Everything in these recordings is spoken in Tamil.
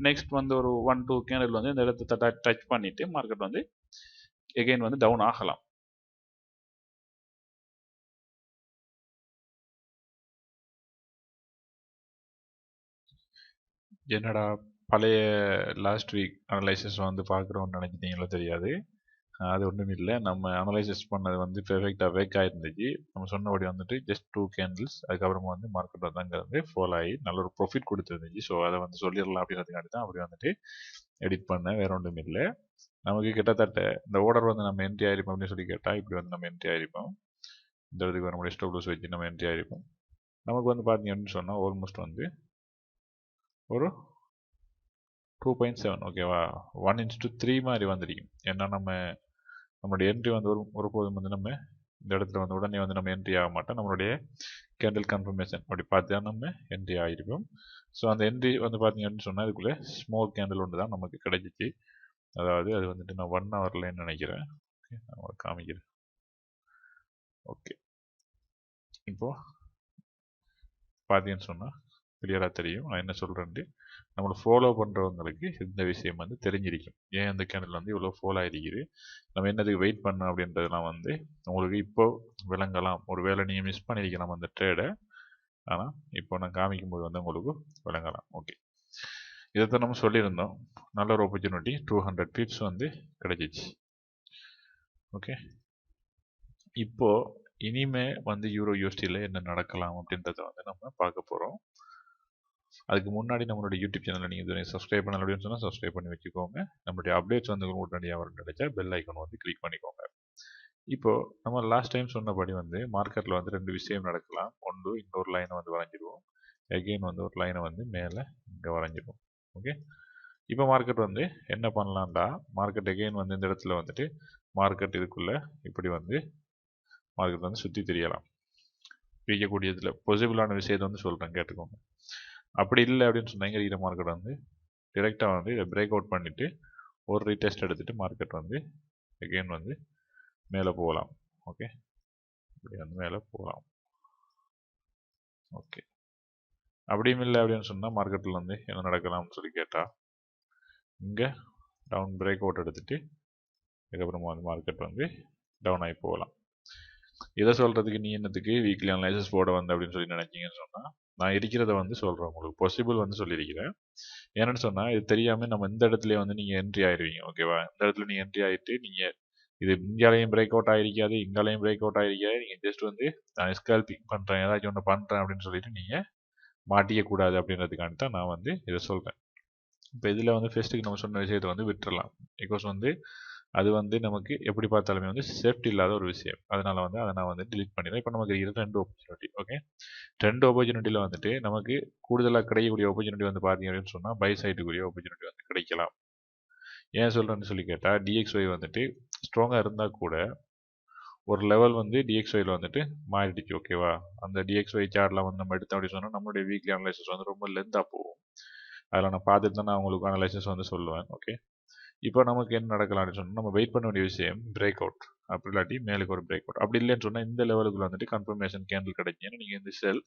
நெக்ஸ்ட் வந்து ஒரு 1-2 கேண்டில் வந்து இந்த இடத்தை டச் பண்ணிட்டு மார்க்கெட் வந்து எகைன் வந்து டவுன் ஆகலாம். என்னடா பழைய லாஸ்ட் வீக் அனலைசிஸ் வந்து பார்க்குறோன்னு நினைச்சிட்டீங்களோ தெரியாது. அது ஒன்றும் இல்லை. நம்ம அனலைசிஸ் பண்ணது வந்து பெர்ஃபெக்டாக வேக் ஆகிருந்துச்சு. நம்ம சொன்னபடி வந்துட்டு ஜஸ்ட் 2 கேண்டில்ஸ், அதுக்கப்புறமா வந்து மார்க்கெட் வந்து அங்கே வந்து ஃபால் ஆகி நல்ல ஒரு ப்ராஃபிட் கொடுத்துருந்துச்சு. ஸோ அதை வந்து சொல்லிடலாம் அப்படின்றதுக்காண்டி தான் அப்படி வந்துட்டு எடிட் பண்ண, வேற ஒன்றும் இல்லை. நமக்கு கிட்டத்தட்ட இந்த ஆர்டர் வந்து நம்ம என்ட்ரி ஆகிருப்போம் அப்படின்னு சொல்லி கேட்டால் இப்படி வந்து நம்ம என்ட்ரி ஆகிருப்போம். இந்த இடத்துக்கு நம்மளுடைய ஸ்டாப் லாஸ் வச்சு நம்ம என்ட்ரி ஆகிருப்போம். நமக்கு வந்து பார்த்தீங்கன்னு சொன்னால் ஆல்மோஸ்ட் வந்து ஒரு 2.7 ஓகேவா, 1:3 மாதிரி வந்துருக்கும். ஏன்னா நம்மளுடைய என்ட்ரி வந்து ஒருபோதும் வந்து நம்ம இந்த இடத்துல வந்து உடனே வந்து நம்ம என்ட்ரி ஆக மாட்டோம். நம்மளுடைய கேண்டில் கன்ஃபர்மேஷன் அப்படி பார்த்து தான் நம்ம என்ட்ரி ஆகிருப்போம். ஸோ அந்த என்ட்ரி வந்து பார்த்தீங்கன்னு சொன்னால் இதுக்குள்ளே ஸ்மால் கேண்டில் ஒன்று தான் நமக்கு கிடைச்சிச்சு. அதாவது அது வந்துட்டு நான் 1 ஹவர்லன்னு நினைக்கிறேன். நான் உங்களுக்கு காமிக்கிறேன். ஓகே, இப்போது பார்த்தீங்கன்னு சொன்னால் கிளியராக தெரியும் நான் என்ன சொல்கிறேன்ட்டு. நம்மளை ஃபாலோ பண்ணுறவங்களுக்கு இந்த விஷயம் வந்து தெரிஞ்சிருக்கும். ஏன் இந்த கேண்டில் வந்து இவ்வளோ ஃபாலோ ஆகிருக்குது, நம்ம என்னதுக்கு வெயிட் பண்ணோம் அப்படின்றதுலாம் வந்து உங்களுக்கு இப்போ விளங்கலாம். ஒரு வேளை நீங்கள் மிஸ் பண்ணியிருக்கலாம் அந்த ட்ரேடை, ஆனால் இப்போ நான் காமிக்கும்போது வந்து உங்களுக்கு விளங்கலாம். ஓகே, இதைத்தான் நம்ம சொல்லியிருந்தோம். நல்ல ஒரு ஆப்பர்ச்சுனிட்டி 200 பிப்ஸ் வந்து கிடைச்சிச்சு. ஓகே, இப்போ இனிமே வந்து யூரோ யூஎஸ்டியில் என்ன நடக்கலாம் அப்படின்றத வந்து நம்ம பார்க்க போகிறோம். அதுக்கு முன்னாடி நம்மளுடைய யூடியூப் சேனலை நீங்கள் இதுவரை சப்ஸ்கிரைப் பண்ணல அப்படின்னு சொன்னால் சப்ஸ்கிரைப் பண்ணி வச்சுக்கோங்க. நம்மளுடைய அப்டேட்ஸ் வந்து உடனடியாக வர நினைச்சா பெல் ஐக்கான் வந்து கிளிக் பண்ணிக்கோங்க. இப்போது நம்ம லாஸ்ட் டைம் சொன்னபடி வந்து மார்க்கெட்டில் வந்து 2 விஷயம் நடக்கலாம். ஒன்று, இங்கே ஒரு லைனை வந்து வரைஞ்சிடுவோம். எகெயின் வந்து ஒரு லைனை வந்து மேலே இங்கே வரைஞ்சிடுவோம். ஓகே, இப்போ மார்க்கெட் வந்து என்ன பண்ணலாம்டா, மார்க்கெட் எகெயின் வந்து இந்த இடத்துல வந்துட்டு மார்க்கெட் இதுக்குள்ளே இப்படி வந்து மார்க்கெட் வந்து சுற்றி தெரியலாம். பிரிக்கக்கூடியதில் பாசிபிளான விஷயத்தை வந்து சொல்கிறேன், கேட்டுக்கோங்க. அப்படி இல்லை அப்படின்னு சொன்னாங்க இந்த மார்க்கெட் வந்து டிரெக்டாக வந்து இதை பிரேக் அவுட் பண்ணிவிட்டு ஒரு ரீடெஸ்ட் எடுத்துகிட்டு மார்க்கெட் வந்து எகெயின் வந்து மேலே போகலாம். ஓகே, இப்படி வந்து மேலே போகலாம். ஓகே, அப்படியும் இல்லை அப்படின்னு சொன்னால் மார்க்கெட்டில் வந்து என்ன நடக்கலாம்னு சொல்லி கேட்டால் இங்கே டவுன் பிரேக் அவுட் எடுத்துகிட்டு அதுக்கப்புறமா வந்து மார்க்கெட் வந்து டவுன் ஆகி போகலாம். இதை சொல்கிறதுக்கு நீ என்னத்துக்கு வீக்லி அனலைசிஸ் போட வந்து அப்படின்னு சொல்லி நினைச்சிங்கன்னு சொன்னால் நான் இருக்கிறத வந்து சொல்கிறேன். உங்களுக்கு பாசிபிள் வந்து சொல்லியிருக்கிறேன். ஏன்னு சொன்னால் இது தெரியாமல் நம்ம இந்த இடத்துல வந்து நீங்கள் என்ட்ரி ஆயிடுவீங்க. ஓகேவா, இந்த இடத்துல நீங்கள் என்ட்ரி ஆகிட்டு நீங்கள் இது இங்காலையும் பிரேக் அவுட் ஆகிருக்காது, இங்காலையும் பிரேக் அவுட் ஆகிருக்காது. நீங்கள் ஜஸ்ட் வந்து நான் ஸ்கேல்பிங் பண்ணுறேன், ஏதாச்சும் ஒன்று பண்ணுறேன் அப்படின்னு சொல்லிட்டு நீங்கள் மாட்டிக்கக்கூடாது அப்படின்றதுக்காண்டி தான் நான் வந்து இதை சொல்கிறேன். இப்போ இதில் வந்து ஃபர்ஸ்ட்டுக்கு நம்ம சொன்ன விஷயத்தை வந்து விட்டுறலாம். பிகாஸ் வந்து அது வந்து நமக்கு எப்படி பார்த்தாலுமே வந்து சேஃப்டி இல்லாத ஒரு விஷயம். அதனால் வந்து அதை நான் வந்து டிலீட் பண்ணிடுறேன். இப்போ நமக்கு இருக்கிற 2 ஆப்பர்ச்சுனிட்டி. ஓகே, 2 ஆப்பர்ச்சுனிட்டியில் வந்துட்டு நமக்கு கூடுதலாக கிடைக்கக்கூடிய ஆப்பர்ச்சுனிட்டி வந்து பார்த்தீங்க அப்படின்னு சொன்னால் பை சைட்டுக்குரிய ஆப்பர்ச்சுனிட்டி வந்து கிடைக்கலாம். ஏன் சொல்கிறேன்னு சொல்லி கேட்டால் DXY வந்துட்டு ஸ்ட்ராங்காக இருந்தால் கூட ஒரு லெவல் வந்து DXYயில் வந்துட்டு மாறிடுச்சு. ஓகேவா, அந்த DXY சார்ட்லாம் வந்து நம்ம எடுத்தோம் அப்படின்னு சொன்னால் நம்மளுடைய வீக்லி அனலைசிஸ் வந்து ரொம்ப லென்த்தாக போகும். அதில் நான் பார்த்துட்டு தான் நான் உங்களுக்கு அனலைசிஸ் வந்து சொல்லுவேன். ஓகே, இப்போ நமக்கு என்ன நடக்கலாம்னு சொன்னால் நம்ம வெயிட் பண்ண வேண்டிய விஷயம் பிரேக் அவுட், அப்படி இல்லாட்டி மேலுக்கு ஒரு பிரேக் அவுட். அப்படி இல்லைன்னு சொன்னால் இந்த லெவலுக்குள்ள வந்துட்டு கன்ஃபர்மேஷன் கேண்டில் கிடைக்கும். நீங்கள் இந்த செல்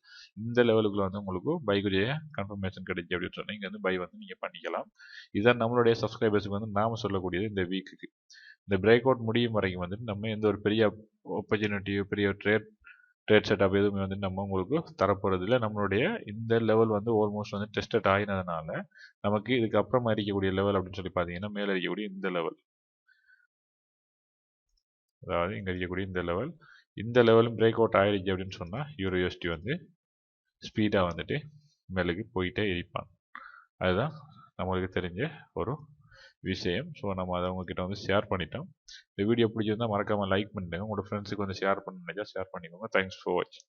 இந்த லெவலுக்குள்ள வந்து உங்களுக்கு பைக்குரிய கன்ஃபர்மேஷன் கிடைக்கும் அப்படின்னு சொன்னால் இங்கே வந்து பை வந்து நீங்கள் பண்ணிக்கலாம். இதான் நம்மளுடைய சப்ஸ்கிரைபர்ஸுக்கு வந்து நாம் சொல்லக்கூடியது. இந்த வீக்குக்கு இந்த பிரேக் அவுட் முடியும் வரைக்கும் வந்துட்டு நம்ம எந்த ஒரு பெரிய ஆப்பர்ச்சுனிட்டியோ பெரிய ட்ரேட் செட்டப் எதுவுமே வந்து நம்ம உங்களுக்கு தரப்போகிறது இல்லை. நம்மளுடைய இந்த லெவல் வந்து ஆல்மோஸ்ட் வந்து டெஸ்டட் ஆகினதுனால நமக்கு இதுக்கு அப்புறமா இருக்கக்கூடிய லெவல் அப்படின்னு சொல்லி பார்த்தீங்கன்னா மேலே இருக்கக்கூடிய இந்த லெவல், அதாவது இங்கே இருக்கக்கூடிய இந்த லெவலும் பிரேக் அவுட் ஆகிடுச்சு அப்படின்னு சொன்னால் யூரோ யூஎஸ்டி வந்து ஸ்பீடாக வந்துட்டு மேலுக்கு போயிட்டே இருப்பாங்க. அதுதான் நம்மளுக்கு தெரிஞ்ச ஒரு விஷயம். ஸோ நம்ம அதை உங்ககிட்ட வந்து ஷேர் பண்ணிட்டோம். இந்த வீடியோ பிடிச்சிருந்தால் மறக்காமல் லைக் பண்ணிடுங்க. உங்களோட ஃப்ரெண்ட்ஸுக்கு வந்து ஷேர் பண்ண நினைச்சா ஷேர் பண்ணிக்கோங்க. தேங்க்ஸ் ஃபார் வாட்சிங்.